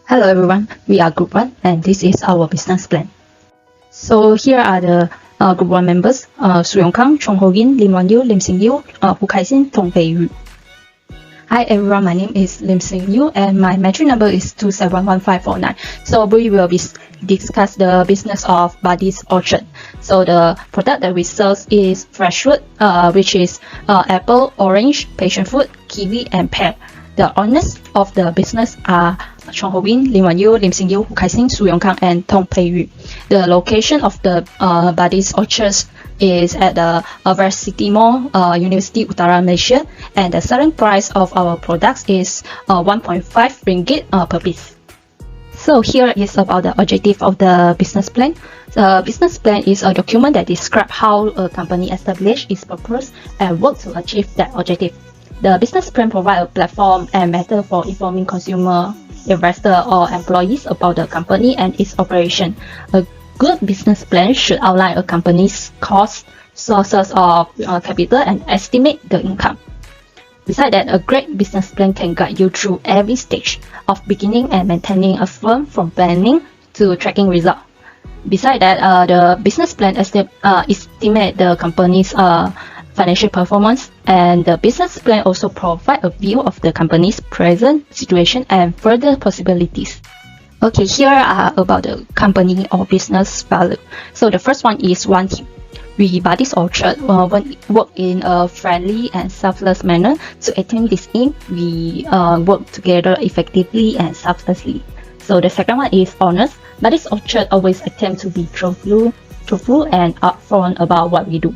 Hello everyone, we are Group 1 and this is our business plan. So here are the Group 1 members, Kang, Chong Ho-gin, Lim Won-yu, Lim Sing-yu, Hu Kai-sin, Thong Pei-yu. Hi everyone, my name is Lim Sing-yu and my metric number is 271549. So we will discuss the business of Buddy's Orchard. So the product that we sell is fresh fruit, which is apple, orange, passion fruit, kiwi and pear. The owners of the business are Chong Ho-gin, Lim Won-yu, Lim Sing-yu, Hu Kai-sin, Kang and Thong Pei-yu. The location of the Buddy's Orchard is at the Varsity Mall, University Utara, Malaysia, and the selling price of our products is 1.5 ringgit per piece. So here is about the objective of the business plan. The business plan is a document that describes how a company establishes its purpose and works to achieve that objective. The business plan provides a platform and method for informing consumer, investor, or employees about the company and its operation. A good business plan should outline a company's costs, sources of capital, and estimate the income. Besides that, a great business plan can guide you through every stage of beginning and maintaining a firm from planning to tracking results. Besides that, the business plan estimates the company's financial performance, and the business plan also provides a view of the company's present situation and further possibilities. Okay, here are about the company or business value. So the first one is one team. We Buddy's Orchard work in a friendly and selfless manner. To attain this aim, we work together effectively and selflessly. So the second one is honest. Buddy's Orchard always attempt to be truthful and upfront about what we do.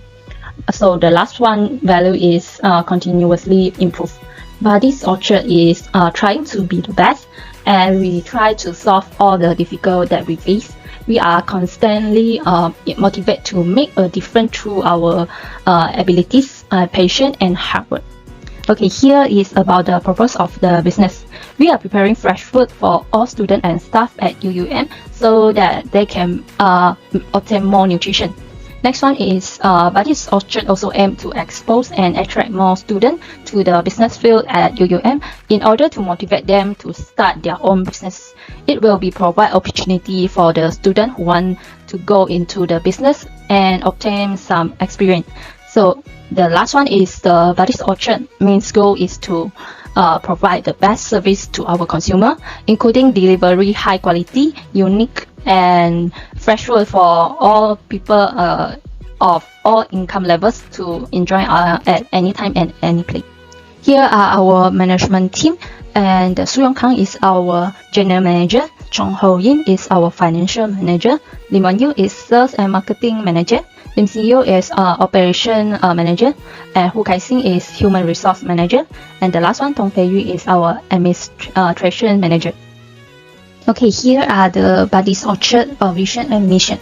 So the last one value is continuously improve. Buddy's Orchard is trying to be the best, and we try to solve all the difficult that we face. We are constantly motivated to make a difference through our abilities, patience, and hard work. Okay, here is about the purpose of the business. We are preparing fresh food for all students and staff at UUM so that they can obtain more nutrition. Next one is Buddy's Orchard also aim to expose and attract more students to the business field at UUM in order to motivate them to start their own business. It will be provide opportunity for the student who want to go into the business and obtain some experience. So the last one is the Buddy's Orchard main goal is to provide the best service to our consumer, including delivery high quality, unique and fresh food for all people of all income levels to enjoy at any time and any place. Here are our management team, and Kang is our general manager, Chong Ho-gin is our financial manager, Lim Won-yu is sales and marketing manager, Lim Sing-yu is operation manager, and Hu Kai-sin is human resource manager, and the last one, Thong Pei-yu, is our administration manager. Okay, here are the Buddy's Orchard vision and mission.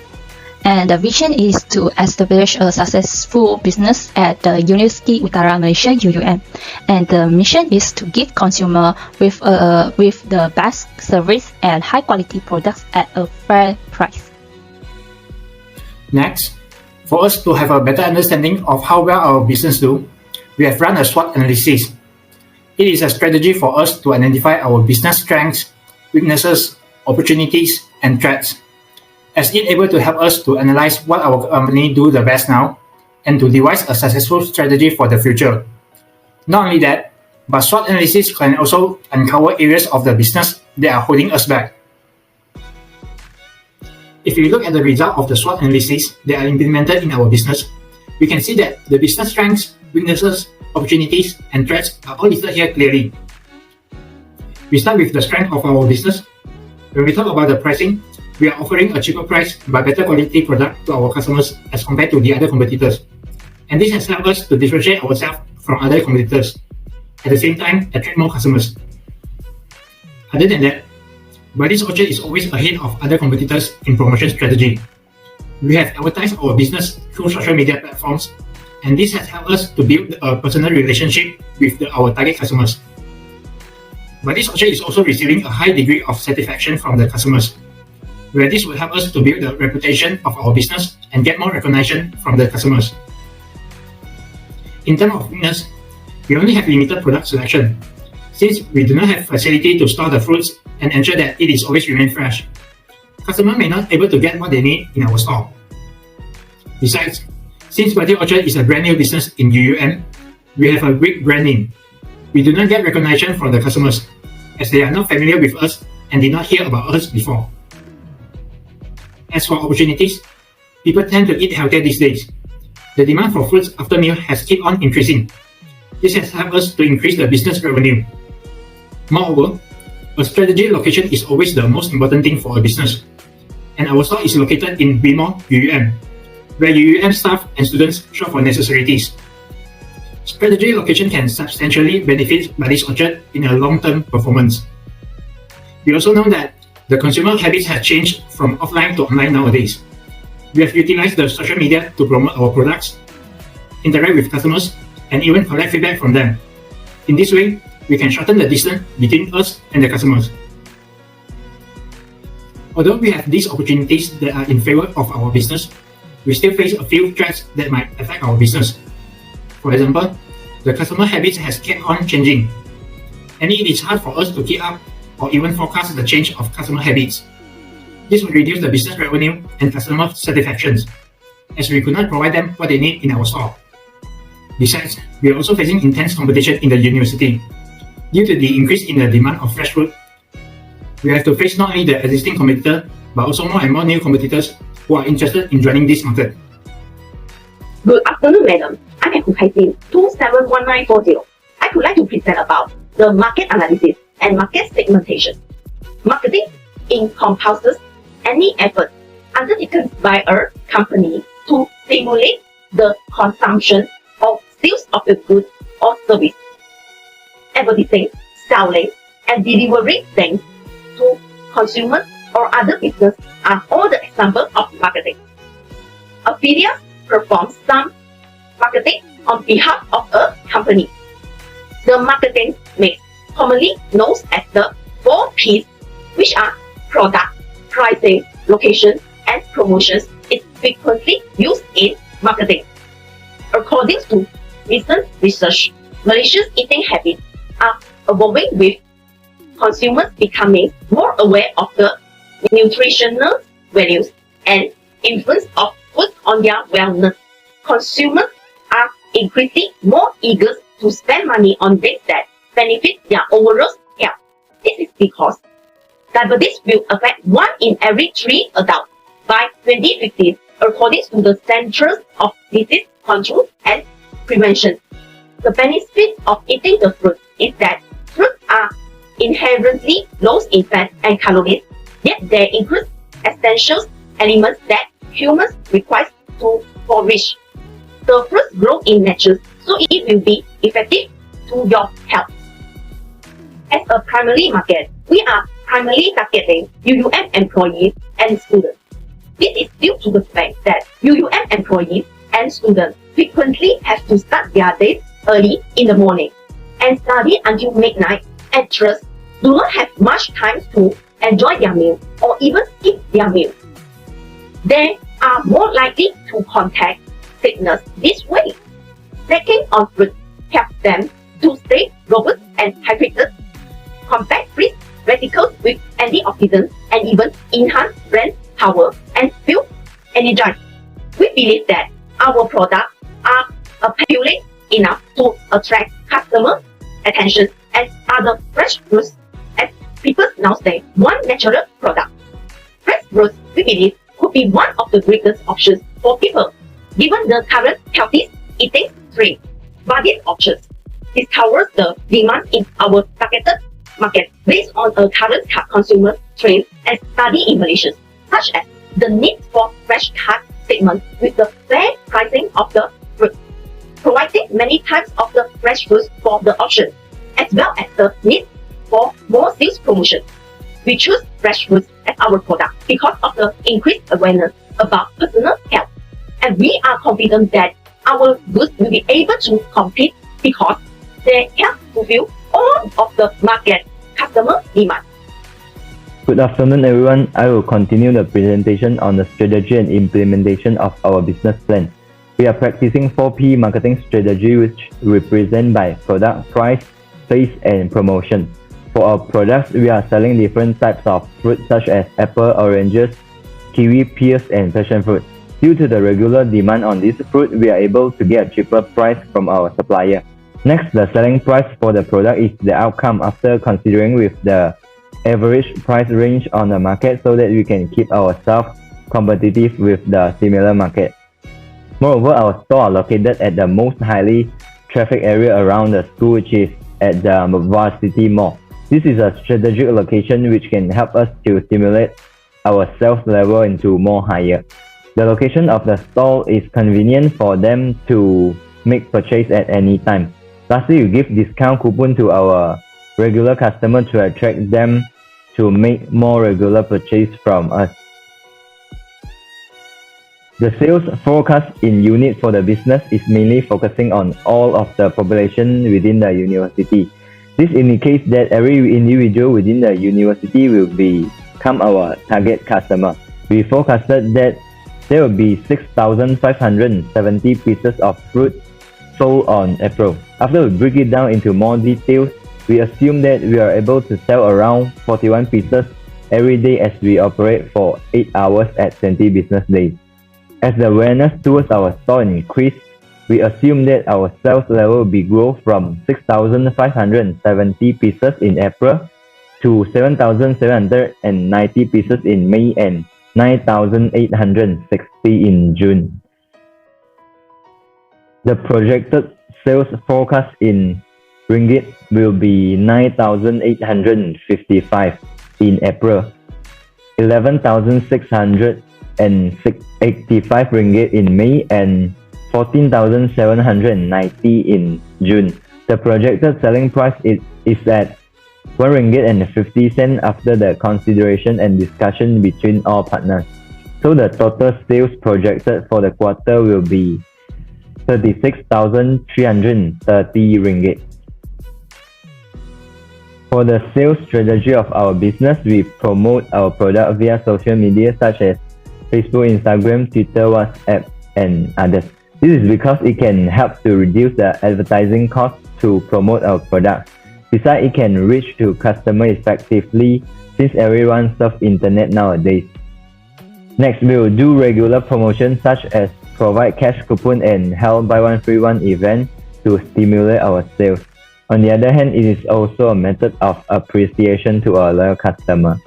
And the vision is to establish a successful business at the University Utara Malaysia UUM. And the mission is to give consumer with the best service and high quality products at a fair price. Next, for us to have a better understanding of how well our business do, we have run a SWOT analysis. It is a strategy for us to identify our business strengths, weaknesses, opportunities, and threats, as it able to help us to analyze what our company do the best now and to devise a successful strategy for the future. Not only that, but SWOT analysis can also uncover areas of the business that are holding us back. If we look at the result of the SWOT analysis that are implemented in our business, we can see that the business strengths, weaknesses, opportunities, and threats are all listed here clearly. We start with the strength of our business. When we talk about the pricing, we are offering a cheaper price but better quality product to our customers as compared to the other competitors. And this has helped us to differentiate ourselves from other competitors, at the same time attract more customers. Other than that, Buddy's Orchard is always ahead of other competitors in promotion strategy. We have advertised our business through social media platforms, and this has helped us to build a personal relationship with our target customers. Buddy's Orchard is also receiving a high degree of satisfaction from the customers, where this will help us to build the reputation of our business and get more recognition from the customers. In terms of weakness, we only have limited product selection. Since we do not have facility to store the fruits and ensure that it is always remain fresh, customers may not able to get what they need in our store. Besides, since Orchard is a brand new business in UUM, we have a weak brand name. We do not get recognition from the customers, as they are not familiar with us and did not hear about us before. As for opportunities, people tend to eat healthier these days. The demand for fruits after meal has kept on increasing. This has helped us to increase the business revenue. Moreover, a strategic location is always the most important thing for a business, and our store is located in Bimor, UUM, where UUM staff and students shop for necessities. Strategic location can substantially benefit Buddy's Orchard in a long-term performance. We also know that the consumer habits have changed from offline to online nowadays. We have utilized the social media to promote our products, interact with customers, and even collect feedback from them. In this way, we can shorten the distance between us and the customers. Although we have these opportunities that are in favor of our business, we still face a few threats that might affect our business. For example, the customer habits has kept on changing, and it is hard for us to keep up or even forecast the change of customer habits. This will reduce the business revenue and customer satisfaction, as we could not provide them what they need in our store. Besides, we are also facing intense competition in the university. Due to the increase in the demand of fresh fruit, we have to face not only the existing competitor, but also more and more new competitors who are interested in joining this market. Good afternoon, madam. I'm at KHANG 271940. I would like to present about the market analysis and market segmentation. Marketing encompasses any effort undertaken by a company to stimulate the consumption or sales of a good or service. Advertising, selling, and delivering things to consumers or other business are all the examples of marketing. Affiliates perform some marketing on behalf of a company. The marketing mix, commonly known as the 4 P's, which are product, pricing, location, and promotions, is frequently used in marketing. According to recent research, Malaysia's eating habits are evolving, with consumers becoming more aware of the nutritional values and influence of food on their wellness. Consumers are increasingly more eager to spend money on things that benefit their overall health. This is because diabetes will affect 1 in every 3 adults by 2050, according to the Centers of Disease Control and Prevention. The benefit of eating the fruit is that fruits are inherently low in fat and calories, yet they include essential elements that humans require to flourish. The fruits grow in nature, so it will be effective to your health. As a primary market, we are primarily targeting UUM employees and students. This is due to the fact that UUM employees and students frequently have to start their days early in the morning and study until midnight, and thus do not have much time to enjoy their meal or even eat their meal. They are more likely to contract sickness this way. Snacking on fruit helps them to stay robust and hydrated, combat free radicals with antioxidants, and even enhance brain power and feel energized. We believe that our products are appealing enough to attract customer attention, and other fresh fruits, as people now say, one natural product. Fresh fruits, we believe, could be one of the greatest options for people, given the current healthy eating trend. Buddy's Orchard discovers the demand in our targeted market based on a current consumer trend and study in Malaysia, such as the need for fresh cut segment with the fair pricing of the fruit, providing many types of the fresh fruits for the auction, as well as the need for more sales promotion. We choose fresh fruits as our product because of the increased awareness about personal health, and we are confident that our goods will be able to compete because they can fulfill all of the market customer demand. Good afternoon, everyone. I will continue the presentation on the strategy and implementation of our business plan. We are practicing 4P marketing strategy, which represent by product, price, sales and promotion. For our products, we are selling different types of fruit such as apple, oranges, kiwi, pears, and passion fruit. Due to the regular demand on this fruit, we are able to get a cheaper price from our supplier. Next, the selling price for the product is the outcome after considering with the average price range on the market so that we can keep ourselves competitive with the similar market. Moreover, our store are located at the most highly traffic area around the school, which is at the Varsity Mall. This is a strategic location which can help us to stimulate our sales level into more higher. The location of the store is convenient for them to make purchase at any time. Lastly, we give discount coupon to our regular customer to attract them to make more regular purchase from us. The sales forecast in unit for the business is mainly focusing on all of the population within the university. This indicates that every individual within the university will become our target customer. We forecasted that there will be 6,570 pieces of fruit sold on April. After we break it down into more details, we assume that we are able to sell around 41 pieces every day as we operate for 8 hours at 20 business days. As the awareness towards our store increase, we assume that our sales level will be grow from 6,570 pieces in April to 7,790 pieces in May and 9,860 in June. The projected sales forecast in ringgit will be 9,855 in April, 11,685 ringgit in May, and 14,790 in June. The projected selling price is at 1 ringgit and 50 cents after the consideration and discussion between all partners. So the total sales projected for the quarter will be 36,330 ringgit. For the sales strategy of our business, we promote our product via social media such as Facebook, Instagram, Twitter, WhatsApp, and others. This is because it can help to reduce the advertising cost to promote our products. Besides, it can reach to customers effectively since everyone surfs internet nowadays. Next, we will do regular promotions such as provide cash coupon and held buy one free one event to stimulate our sales. On the other hand, it is also a method of appreciation to our loyal customer.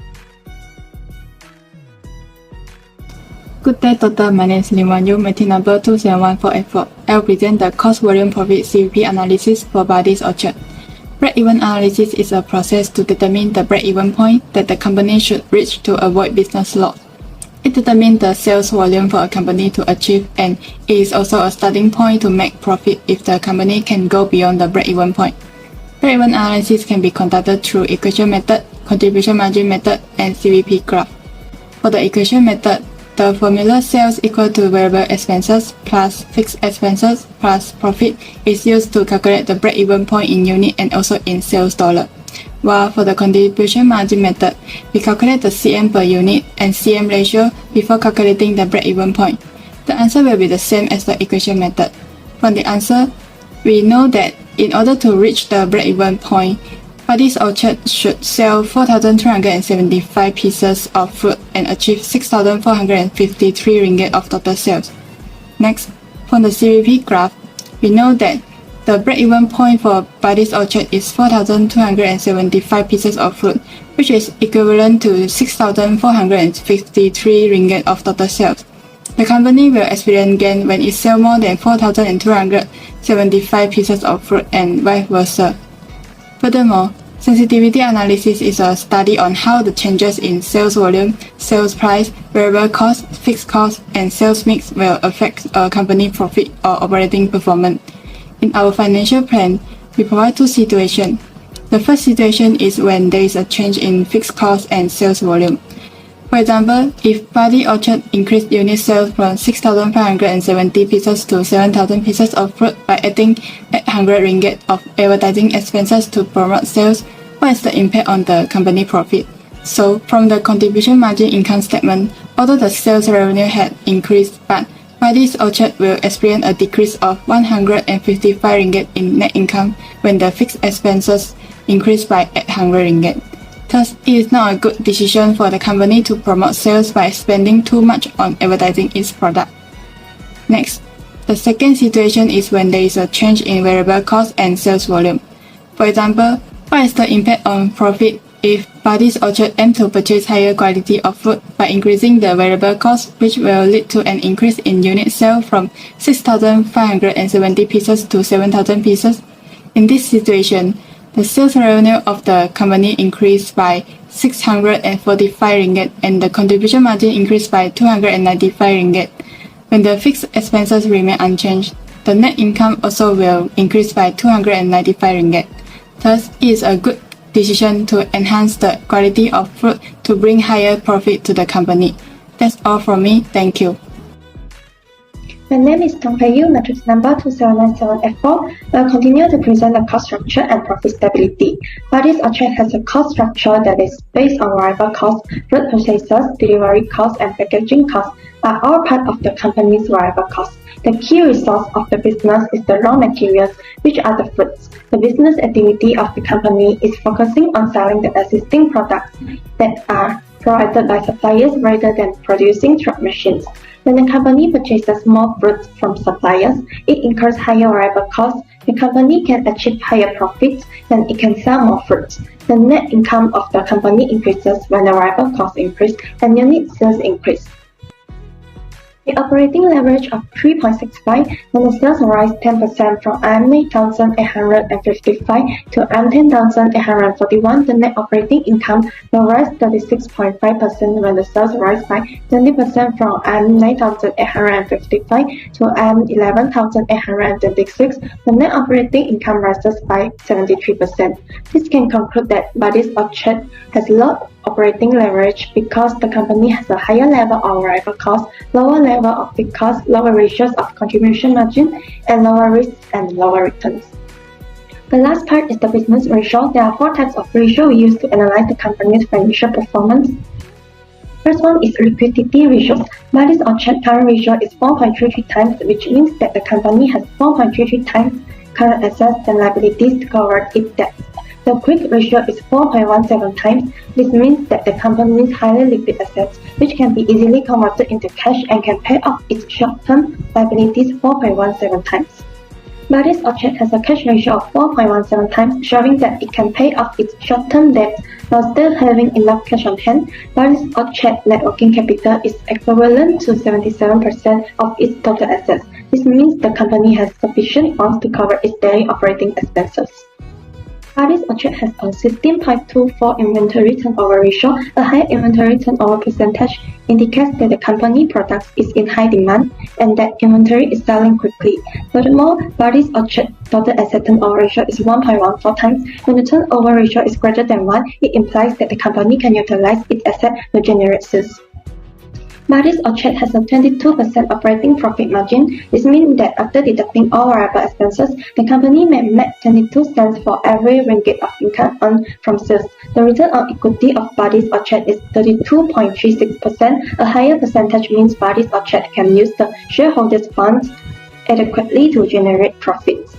Good day, Doctor. My name is Lim Wan Yu, meeting number 271484. I will present the cost volume profit CVP analysis for Buddy's Orchard. Break-even analysis is a process to determine the break-even point that the company should reach to avoid business loss. It determines the sales volume for a company to achieve, and it is also a starting point to make profit if the company can go beyond the break-even point. Break-even analysis can be conducted through equation method, contribution margin method, and CVP graph. For the equation method, the formula sales equal to variable expenses plus fixed expenses plus profit is used to calculate the break-even point in unit and also in sales dollar. While for the contribution margin method, we calculate the CM per unit and CM ratio before calculating the break-even point. The answer will be the same as the equation method. From the answer, we know that in order to reach the break-even point, Buddy's Orchard should sell 4,375 pieces of fruit and achieve 6,453 ringgit of total sales. Next, from the CVP graph, we know that the break-even point for Buddy's Orchard is 4,275 pieces of fruit, which is equivalent to 6,453 ringgit of total sales. The company will experience gain when it sells more than 4,275 pieces of fruit and vice versa. Furthermore, sensitivity analysis is a study on how the changes in sales volume, sales price, variable cost, fixed cost, and sales mix will affect a company profit or operating performance. In our financial plan, we provide two situations. The first situation is when there is a change in fixed cost and sales volume. For example, if Buddy's Orchard increased unit sales from 6,570 pieces to 7,000 pieces of fruit by adding 800 ringgit of advertising expenses to promote sales, what is the impact on the company profit? So, from the contribution margin income statement, although the sales revenue had increased, but Buddy's Orchard will experience a decrease of 155 ringgit in net income when the fixed expenses increase by 800 ringgit. Thus, it is not a good decision for the company to promote sales by spending too much on advertising its product. Next, the second situation is when there is a change in variable cost and sales volume. For example, what is the impact on profit if Buddy's Orchard aim to purchase higher quality of fruit by increasing the variable cost, which will lead to an increase in unit sale from 6,570 pieces to 7,000 pieces? In this situation, the sales revenue of the company increased by 645 ringgit and the contribution margin increased by 295 ringgit. When the fixed expenses remain unchanged, the net income also will increase by 295 ringgit. Thus, it is a good decision to enhance the quality of fruit to bring higher profit to the company. That's all from me. Thank you. My name is Thong Yu, matrix number 2797F4. I'll continue to present the cost structure and profit stability. Buddy's Orchard has a cost structure that is based on variable costs. Fruit purchases, delivery costs, and packaging costs are all part of the company's variable costs. The key resource of the business is the raw materials, which are the fruits. The business activity of the company is focusing on selling the existing products that are provided by suppliers rather than producing truck machines. When the company purchases more fruits from suppliers, it incurs higher variable costs. The company can achieve higher profits when it can sell more fruits. The net income of the company increases when the variable costs increase and unit sales increase. The operating leverage of 3.65 when the sales rise 10% from 8,855 to 10,841, the net operating income will rise 36.5% when the sales rise by 20% from 9,855 to 11,826. The net operating income rises by 73%. This can conclude that Buddy's Orchard has low operating leverage because the company has a higher level of variable cost, lower level of fixed cost, lower ratios of contribution margin, and lower risks and lower returns. The last part is the business ratio. There are 4 types of ratio we use to analyze the company's financial performance. First one is liquidity ratios. Buddy's Orchard current ratio is 4.33 times, which means that the company has 4.33 times current assets and liabilities to cover its debt. The quick ratio is 4.17 times. This means that the company's highly liquid assets, which can be easily converted into cash and can pay off its short-term liabilities 4.17 times. Buddy's Orchard has a cash ratio of 4.17 times, showing that it can pay off its short-term debt while still having enough cash on hand. Buddy's Orchard net working capital is equivalent to 77% of its total assets. This means the company has sufficient funds to cover its daily operating expenses. Buddy's Orchard has a 16.24 inventory turnover ratio. A high inventory turnover percentage indicates that the company product is in high demand and that inventory is selling quickly. Furthermore, Buddy's Orchard total asset turnover ratio is 1.14 times. When the turnover ratio is greater than 1, it implies that the company can utilize its asset to generate sales. Buddy's Orchard has a 22% operating profit margin. This means that after deducting all variable expenses, the company may make 22 cents for every ringgit of income earned from sales. The return on equity of Buddy's Orchard is 32.36%. A higher percentage means Buddy's Orchard can use the shareholders' funds adequately to generate profits.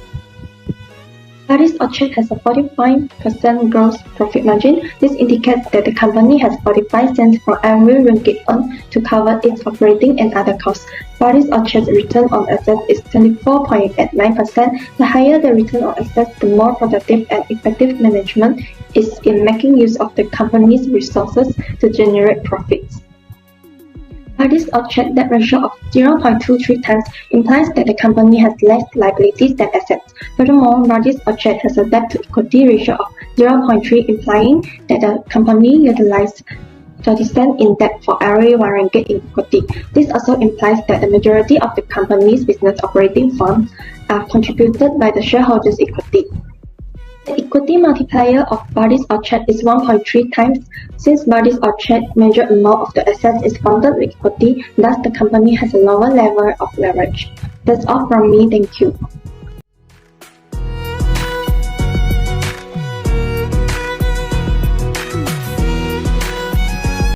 Buddy's Orchard has a 45% gross profit margin. This indicates that the company has 45 cents for every ringgit earned to cover its operating and other costs. Buddy's Orchard's return on assets is 24.89%. The higher the return on assets, the more productive and effective management is in making use of the company's resources to generate profits. Buddy's Orchard debt ratio of 0.23 times implies that the company has less liabilities than assets. Furthermore, Buddy's Orchard has a debt-to-equity ratio of 0.3, implying that the company utilized 30 cents in debt for every 1 ringgit in equity. This also implies that the majority of the company's business operating funds are contributed by the shareholders' equity. The equity multiplier of Buddy's Orchard is 1.3 times. Since Buddy's Orchard major amount of the assets is funded with equity, thus the company has a lower level of leverage. That's all from me. Thank you.